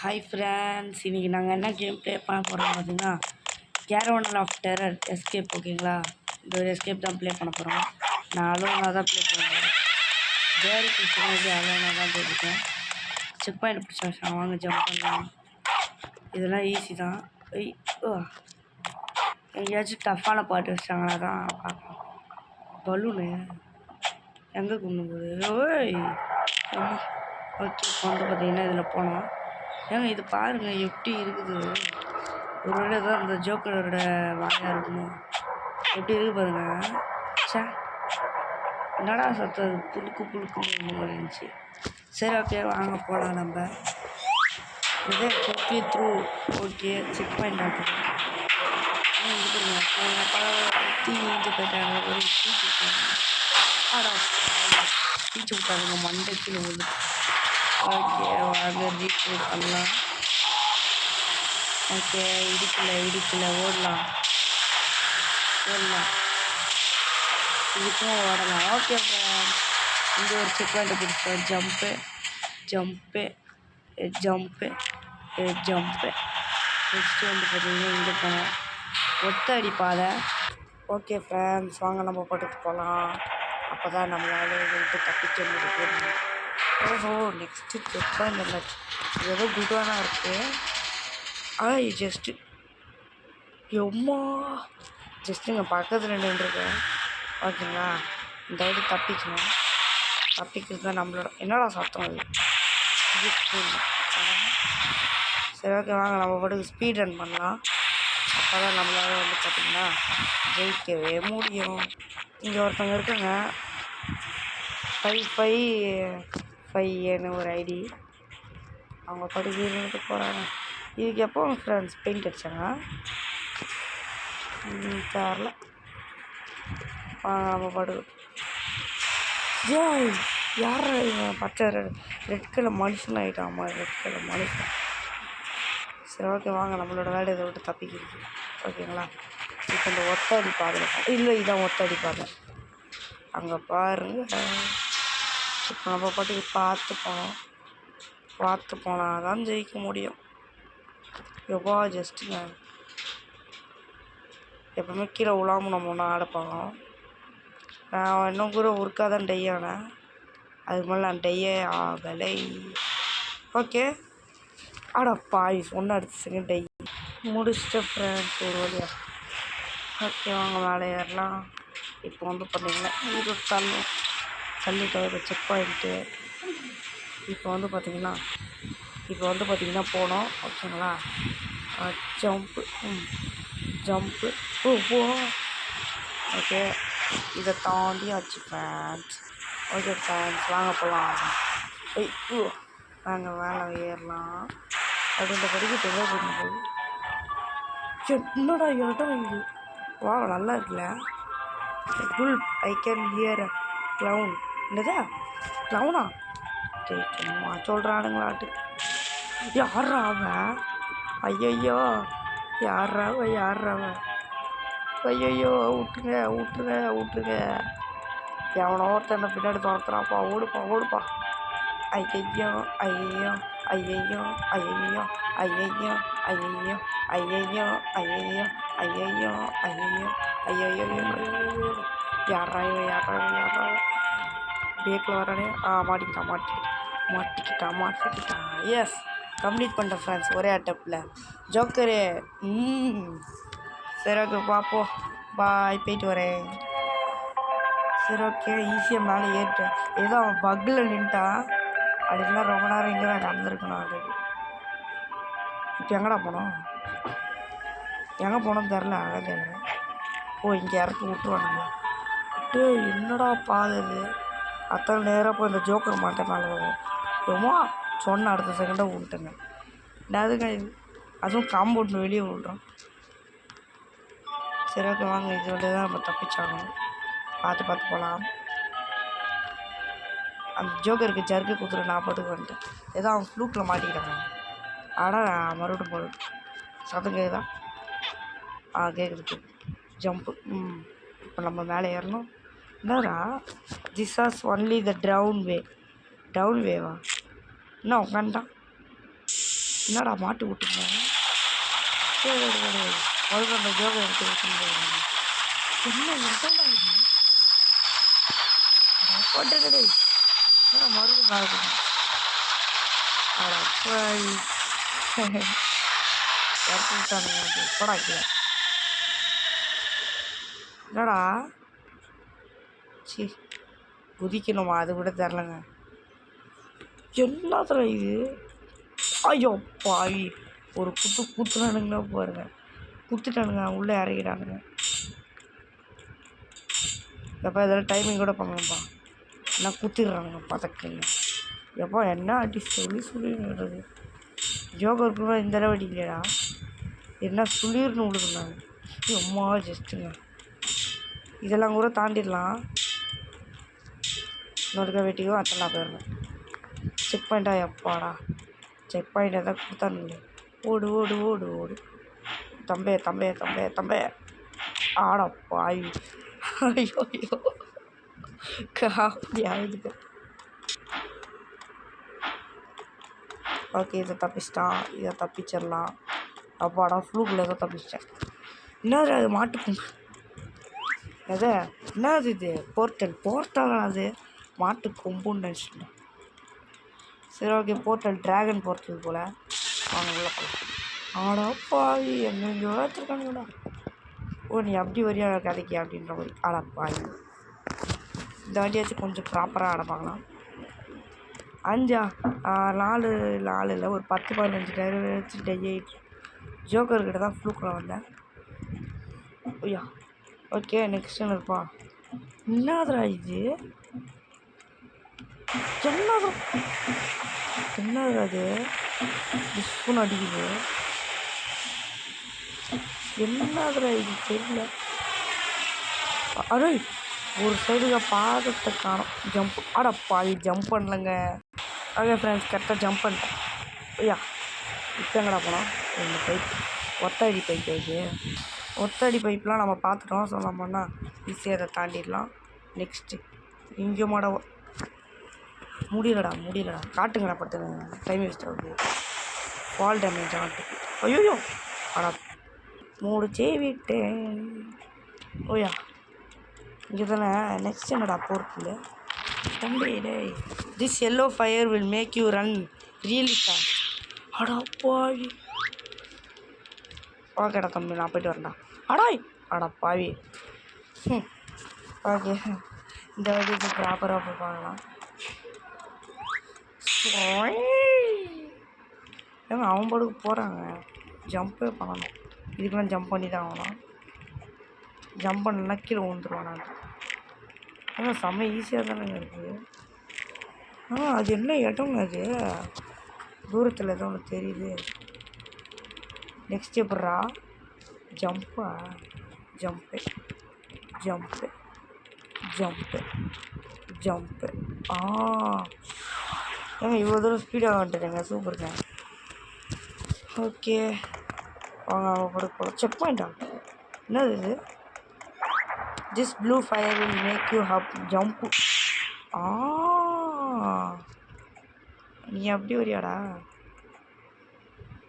Hi friends, இன்றைக்கி நாங்கள் என்ன கேம் ப்ளே பண்ண போகிறோம் பார்த்தீங்கன்னா, கேரவனல் ஆஃப் டெரர் எஸ்கேப். ஓகேங்களா, இந்த ஒரு எஸ்கேப் தான் ப்ளே பண்ண போகிறோம். நான் அலோனாக தான் ப்ளே பண்ண போகிறேன். வேறு கிறிஸ்டினாக அலோனாக தான் போயிருக்கேன். செக் பாயிண்ட் பிடிச்ச வச்சாங்க, வாங்க ஜம்ப் பண்ணலாம். இதெல்லாம் ஈஸி தான். எங்கேயாச்சும் டஃப்பான பாட்டு வச்சாங்களா தான் பார்க்கலாம். பலூனு எங்கே கொண்டு போகுது? ஓய் அம்மா. ஓகே, இப்போ வந்து பார்த்தீங்கன்னா இதில் போனோம். ஏங்க இது பாருங்கள் எப்படி இருக்குது. ஒரு வேளை தான் இந்த ஜோக்கரோட வாயாக இருக்கணும். எப்படி இருக்குது பாருங்க. சே, என்னடா சத்தம் புழுக்கு புழுக்குன்னு இருந்துச்சு. சரி, ஓகே வாங்க போகலாம். நம்ம இதே okay through. Okay, check point ஆகுது. இது பாருங்க, பற்றி இஞ்சி போயிட்டாங்க. ஒரு பீச்சு விட்டாங்க மண்டைக்கு விழுது. ஓகே வாங்க ரீப்ளே பண்ணலாம். ஓகே, இடிக்கல ஓடலாம் இதுக்கும் ஓடலாம். ஓகே ஃப்ரெண்ட்ஸ், இங்கே ஒரு செக் பாயிண்ட் பிடிச்சோம். ஜம்ப்பு நெக்ஸ்ட்டு வந்து பார்த்தீங்கன்னா இங்கே போனோம். ஒத்த அடி பாதை. ஓகே ஃப்ரெண்ட்ஸ், வாங்க நம்ம படுத்து போகலாம். அப்போ தான் நம்மளால் விட்டு தப்பிக்க முடியும். ஓஹோ, நெக்ஸ்ட்டு செக் பாயிண்ட் இல்லை. இது ஏதோ குட்டானா இருக்குது. ஜஸ்ட்டு இங்கே பக்கத்தில் நின்றுருக்கேன். ஓகேங்களா, இந்த ஐடி தப்பிக்கணும். தப்பிக்கிறது தான் நம்மளோட. என்னடா சத்தம் அது? சரி, ஓகே வாங்க நம்ம பாட்டுக்கு ஸ்பீட் ரன் பண்ணலாம். அப்போ தான் நம்மளால் வந்து பார்த்திங்கன்னா ஜெயிக்கவே முடியும். இங்கே ஒருத்தவங்க இருக்காங்க, 555 ஒரு ஐடி. அவங்க பாட்டுக்கு இருந்துட்டு போகிறாங்க. இதுக்கு எப்போ ஃப்ரெண்ட்ஸ் பெயிண்ட் அடித்தாங்க தெரில. நம்ம பாட்டுக்கு யார் பச்சை ரெட் கலர் மனுஷன் ஆகிட்டாமா. ரெட் கலர் மனுஷன். சரி, ஓகே வாங்க நம்மளோட வேலை இதை விட்டு தப்பிக்கிறது. ஓகேங்களா, இப்போ இந்த ஒத்த அடி பாதை இல்லை, இதான் ஒத்த அடி பாதை. அங்கே பாருங்க. இப்போ நம்ம பாட்டுக்கு பார்த்து போனால் தான் ஜெயிக்க முடியும். எவ்வளோ ஜஸ்ட்டுங்க, எப்பவுமே கீழே விழாமல் நம்ம ஒன்று ஆடப்பாங்க. நான் இன்னும் கூட ஒர்க்காக தான் டை ஆனேன். அதுக்கு மேலே நான் டையே ஆகலை. ஓகே, பாய்ஸ் ஒன்று அடுத்த செகண்ட் டை முடிச்சிட்ட ஃப்ரெண்ட்ஸ் ஒரு வழியா. ஓகே வாங்க மேலே ஏறலாம். இப்போ வந்து பார்த்தீங்கன்னா இது தள்ளிட்டு செக் பாயிண்ட்டு. இப்போ வந்து பார்த்திங்கன்னா போனோம். ஓகேங்களா, ஜம்ப்பு ஓகே, இதை தாண்டி ஆச்சு ஃப்ரெண்ட்ஸ். ஓகே ஃப்ரெண்ட்ஸ், வாங்க போகலாம். நாங்கள் மேலே ஏறலாம். அப்படின்ற படிக்கிட்டு போகும்போது என்னடா இடம் இது? வா, நல்லா இருக்குல்ல. I can hear clown. என்னதா க்ளவுனா? சும்மா சொல்கிறானுங்களாட்டு. யாரா அவன்? ஐயோ, யாரா அவன்? ஐயோ, விட்டுருங்க. எவனோ ஒருத்தன் பின்னாடி துரத்துறாப்பா. ஓடுப்பா. ஐயையோ, யாரா பேக்கில் வரானே. மாட்டிக்கிட்டான். எஸ், கம்ப்ளீட் பண்ணிட்டேன் ஃப்ரெண்ட்ஸ் ஒரே அட்டப்பில். ஜோக்கரு. சரி, ஓகே பார்ப்போம். பாய், போயிட்டு வரேன். சரி, ஓகே ஈஸியாக மேலே ஏறிட்டேன். ஏதோ அவன் பக்கில் நின்ட்டான். அப்படின்னா ரொம்ப நேரம் இங்கே தான் நடந்துருக்கணும் ஆல்ரெடி. இப்போ எங்கடா போனோம்? எங்கே போனோம்னு தெரில. அதான் கேட்குறேன். இங்கே இறக்கி விட்டுருவானுங்களா? என்னடா பாதை இது? அத்தனை நேராக போய் இந்த ஜோக்கர் மாட்டேன் மேலே வரும். ஏமா சொன்ன அடுத்த செகண்டாக விட்டுங்க. அதுங்க இது அதுவும் காம்பவுண்ட் வெளியே விட்றோம். சரி, ஓகே வாங்க இது வந்து தான் நம்ம தப்பிச்சாகணும். பார்த்து போகலாம். அந்த ஜோக்கருக்கு ஜர்க்கு கொடுத்துட்டு நான் பாட்டுக்கு வந்துட்டேன். ஏதோ அவன் ஃப்ளூக்கில் மாட்டிக்கிட்டாங்க. ஆனால் மறுபடியும் போடு சத்தம் கேட்குதா? கேட்குது. ஜம்ப்பு. இப்போ நம்ம மேலே ஏறணும். என்னடா this as only the down வேவா? என்ன உட்காந்துட்டான்? என்னடா மாட்டு விட்டுங்க முதல்ல அந்த ஜோகை எடுத்து வச்சுருந்தேன் என்ன எதோடா இது போட்டுக்கடை என்ன மறுபடியும் பாருங்க போடா என்னடா சி குதிக்கணுமா அது கூட தெரிலங்க என்னத்துல இது ஐயோ பாவி ஒரு குத்துனானுங்கன்னா பாருங்க குத்துட்டானுங்க உள்ளே இறங்கிட்டானுங்க எப்போ இதெல்லாம் டைமிங் கூட பண்ணணும்ப்பா என்ன குத்திடுறானுங்க பதக்குங்க எப்போ என்ன அடி சொல்லிடுறது ஜோக்கருக்கு கூட இந்த அளவு அடிக்கலையா என்ன சுளிர்னு விடுதுனாங்க அம்மா ஜஸ்ட்டுங்க இதெல்லாம் கூட தாண்டிடலாம் இன்னொருக்க வெட்டிக்கோ அத்தனை போயிடணும் செக் பாயிண்டா எப்பாடா செக் பாயிண்டை தான் கொடுத்தானுங்க ஓடு ஓடு ஓடு ஓடு தம்பே ஆடா பாய் ஐயோ ஐயோ காமெடி ஆகுதுங்க ஓகே இதை தப்பிச்சிடலாம் அப்பாடா ஃப்ளூக்கில் ஏதோ தப்பிச்சிட்டேன் என்னது அது மாட்டுக்கும் எதை என்னது இது போர்ட்டல் அது மாட்டு கொம்புன்னு நினச்சிட்டேன் சரி ஓகே போர்ட்டல் ட்ராகன் போர்ட்டல் போல் அவங்க உள்ள போகலாம் ஆடா பாவி எங்கெங்கோ வச்சுருக்கானுங்கடா ஓ நீ அப்படி வரியா கதைக்கு அப்படின்ற மாதிரி ஆடா பாவி இந்த வாட்டியாச்சும் கொஞ்சம் ப்ராப்பராக ஆட பார்க்கலாம் 4 இல்லை ஒரு 10-15 டயர் வச்சு டெய்ட் ஜோக்கர்கிட்ட தான் ஃப்ளூக்கில் வந்தேன் ஐயா ஓகே நெக்ஸ்ட் இருப்பா என்னதுடா இது என்னதுடா அது டிஸ்பூன் அடிக்குது என்னதுடா இது தெரியல அடே ஒரு சைடுங்க பாதத்தை காணும் ஜம்ப் அடப்பாவி ஜம்ப் பண்ணலங்க ஓகே ஃப்ரெண்ட்ஸ் கரெக்டாக ஜம்ப் பண்ணிட்டேன் ஐயா இப்போ எங்கடா போனோம் இந்த பைப் ஒத்தடி பைப் இது ஒத்தடி பைப்லாம் நம்ம பார்த்துட்டோம் ஸோ நம்மன்னா ஈஸியாக அதை தாண்டிடலாம் நெக்ஸ்ட்டு இங்கே முடியலடா காட்டுங்கடா படுத்துங்க டைம் வேஸ்ட் ஆகுது ஃபால் டேமேஜ் ஆகிட்டு ஐயோ அடா மூடிச்சே விட்டேன் ஓயா இங்கே தானே நெக்ஸ்ட் என்னடா போர்ட்டில் தம்பி டேய் this yellow fire will make you run really fast அடா பாவி ஓகேடா தம்பி நான் போய்ட்டு வரேன்டா அடா பாவி ஓகே இந்த வாட்டி இது ப்ராப்பராக போய் பார்க்கலாம் ஏங்க அவன் படுக்கு போகிறாங்க ஜம்ப்பே பண்ணணும் இதுக்கெல்லாம் ஜம்ப் பண்ணி தான் ஆகணும் ஜம்ப் பண்ணலன்னா கீழே விழுந்துருவான் நான் ஏன்னா செம்ம ஈஸியாக தானேங்க இருக்குது அது என்ன இடங்க அது தூரத்தில் ஏதோ ஒன்று தெரியுது நெக்ஸ்ட் எப்பட்றா ஜம்ப்பு ஏங்க இவ்வளோ தூரம் ஸ்பீடாக வந்துட்டுங்க சூப்பருங்க ஓகே வாங்க போட செக் பாயிண்டா என்னது இது this blue fire will make you jump நீ அப்படி வரியாடா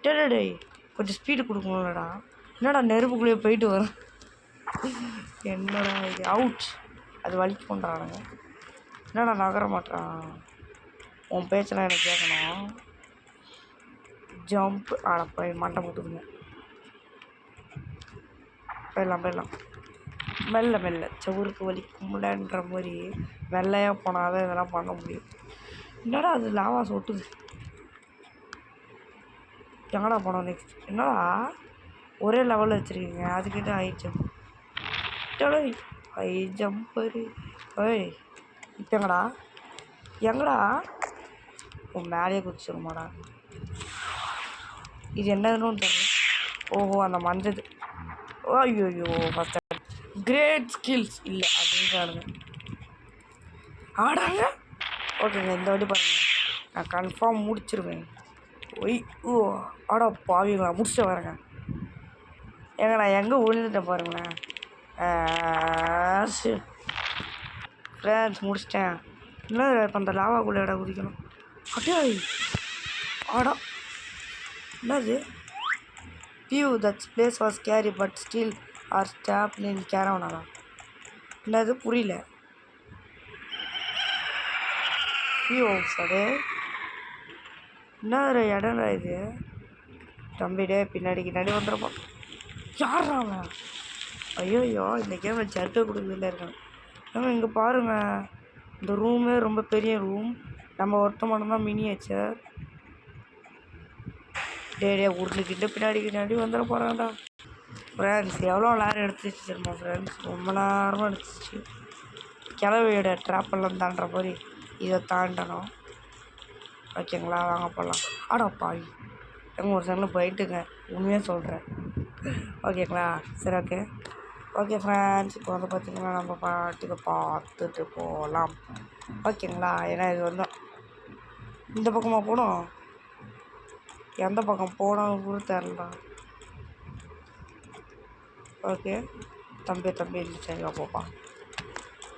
டே கொஞ்சம் ஸ்பீடு கொடுக்கணும்லடா என்னடா நெருப்புக்குள்ளேயே போயிட்டு வரேன் என்னடா இது அவுட் அது வலிக்கு கொண்டாடுங்க என்னடா நகர மாட்டான் உன் பேச்செல்லாம் எனக்கு கேட்கணும் ஜம்ப் போய் மண்டை போட்டுதுங்க போயிடலாம் மெல்ல சவுருக்கு வலிக்கும்லன்ற மாதிரி வெள்ளையாக போனால் தான் இதெல்லாம் பண்ண முடியும் என்னடா அது லாவா சொட்டுது எங்கடா போனோம் நெக்ஸ்ட் என்னடா ஒரே லெவலில் வச்சுருக்கீங்க அதுக்கிட்ட ஹை ஜம்ப் ஹை ஜம்பரு ஓய் இப்போ எங்கடா உன் மேலேயே குதிச்சிருமாடா இது என்னதுன்னு தெரியல ஓஹோ அந்த மஞ்சது ஐயோ ஃபஸ்ட் கிரேட் ஸ்கில்ஸ் இல்லை அப்படின்றானுங்க ஆடாங்க ஓகேங்க இந்த வாட்டி பாருங்கள் நான் கன்ஃபார்ம் முடிச்சிருவேன் பாவிங்களா முடிச்சுட்டு வரேங்க ஏங்க நான் எங்கே விழுந்துட்டேன் பாருங்களேன் ஃப்ரெண்ட்ஸ் முடிச்சிட்டேன் என்ன இப்போ அந்த லாவாக்குள்ளே இடம் குதிக்கணும் அப்படியே ஆடா என்னது view that place was scary but still are stop in கேரவனாடா என்னது புரியல வியூ சார் என்ன இடம்டா இது தம்பிடே பின்னாடி வந்துடுப்போம் யாரா அவன் ஐயோ இந்த கேமில் ஜர்க்க கொடுக்குறதுல இருக்காங்க ஏங்க இங்கே பாருங்கள் இந்த ரூமே ரொம்ப பெரிய ரூம் நம்ம ஒருத்த மட்டும்தான் மினியேச்சர் டே உருளுக்கிட்ட பின்னாடி வந்துட போகிறான்டா ஃப்ரெண்ட்ஸ் எவ்வளோ நேரம் எடுத்துச்சு தெரியுமா ஃப்ரெண்ட்ஸ் ரொம்ப நேரமாக எடுத்துச்சு கிளவியோட ட்ராப்பெல்லாம் தாண்டுற மாதிரி இதை தாண்டணும் ஓகேங்களா வாங்க போகலாம் ஆடா பாவி எங்கள் ஒரு சனில் போயிட்டுங்க உண்மையாக சொல்கிறேன் ஓகேங்களா சரி ஓகே ஃப்ரெண்ட்ஸ் இப்போ வந்து பார்த்திங்கன்னா நம்ம பாட்டுக்கு பார்த்துட்டு போகலாம் ஓகேங்களா ஏன்னா இது வந்து இந்த பக்கமாக போகணும் எந்த பக்கம் போனோம் கூட தெரில ஓகே தம்பி இருந்துச்சு போப்பா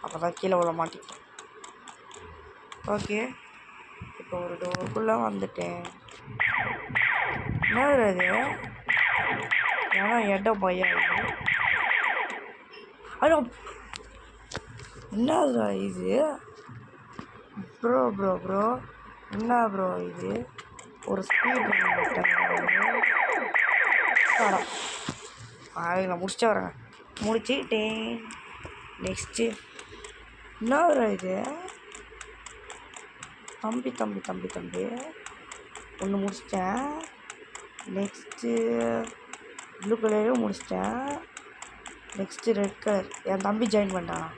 அப்போ தான் கீழே விழ மாட்டேன் ஓகே இப்போ ஒரு டோருக்குள்ளே வந்துட்டேன் என்ன அது ஏன்னா இடம் பையன் ஐயோ என்ன இது ப்ரோ என்ன ப்ரோ இது ஒரு ஸ்பீட் நான் முடிச்சுட்டு வரேங்க முடிச்சுட்டேன் நெக்ஸ்ட்டு என்ன இது தம்பி ஒன்று முடிச்சிட்டேன் நெக்ஸ்ட்டு ப்ளூ கலரும் முடிச்சிட்டேன் நெக்ஸ்ட்டு ரெட் கலர் என் தம்பி ஜாயின் பண்ணிட்டானா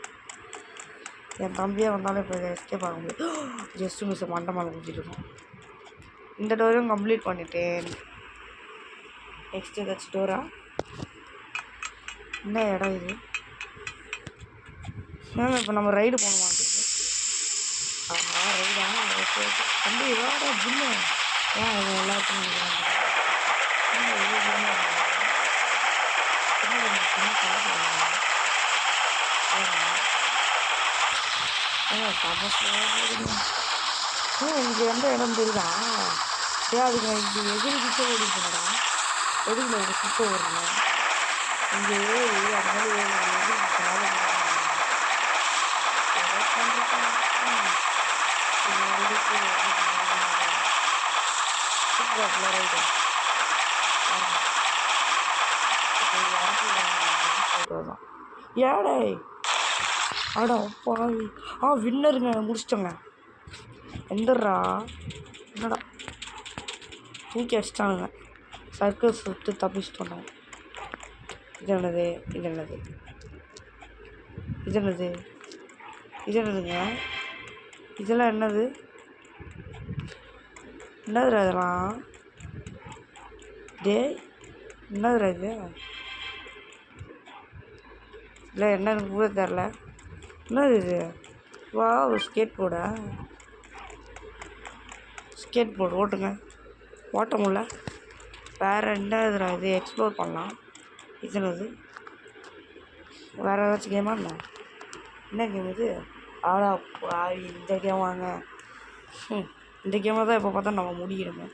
என் தம்பியே வந்தாலும் இப்போ எஸ்கேப் ஆக முடியும் ஜஸ்ட்டு மிஸ் மண்டை மேலே குடிச்சிருக்கோம் இந்த டோரையும் கம்ப்ளீட் பண்ணிட்டேன் நெக்ஸ்ட்டு ஏதாச்சும் டோரா என்ன இடம் இது மேம் இப்போ நம்ம ரைடு போக மாட்டேங்குது ரைடா தம்பி வேடா ஜிம்மு ஏன் இது எல்லாத்தையும் இங்கே எந்த இடம் தெரியுதா அதுக்கு இது எதிரி கிட்ட ஓடிக்கணுடா எதுக்குல ஒரு கிட்ட ஓடணும் இங்கே ஏறி அது மாதிரி ஏடே ஆடா பாவி வின்னருங்க முடிச்சிட்டோங்க எந்தரா என்னடா தூக்கி அடிச்சிட்டானுங்க சர்க்கஸ் சுட்டு தப்பிச்சிட்டோம் இது என்னதுங்க இதெல்லாம் என்னதுடா இதெல்லாம் என்னதுடா இது இல்லை என்னன்னு கூட தெரில என்னது இது வா ஸ்கேட் போர்டு ஓட்டுங்க ஓட்ட முடியல வேறு என்னதுடா இது எக்ஸ்ப்ளோர் பண்ணலாம் இது என்னது வேறு ஏதாச்சும் கேமா என்ன கேம் இது ஆடா இந்த கேம் வாங்க இந்த கேமை தான் இப்போ பார்த்தா நம்ம முடிக்கணுமே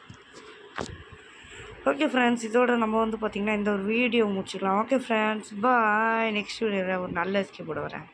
ஓகே ஃப்ரெண்ட்ஸ் இதோட நம்ம வந்து பார்த்திங்கன்னா இந்த ஒரு வீடியோ முடிச்சுக்கலாம் ஓகே ஃப்ரெண்ட்ஸ் பாய் நெக்ஸ்ட் வீடியோவில் ஒரு நல்ல எஸ்கேப் போட வரேன்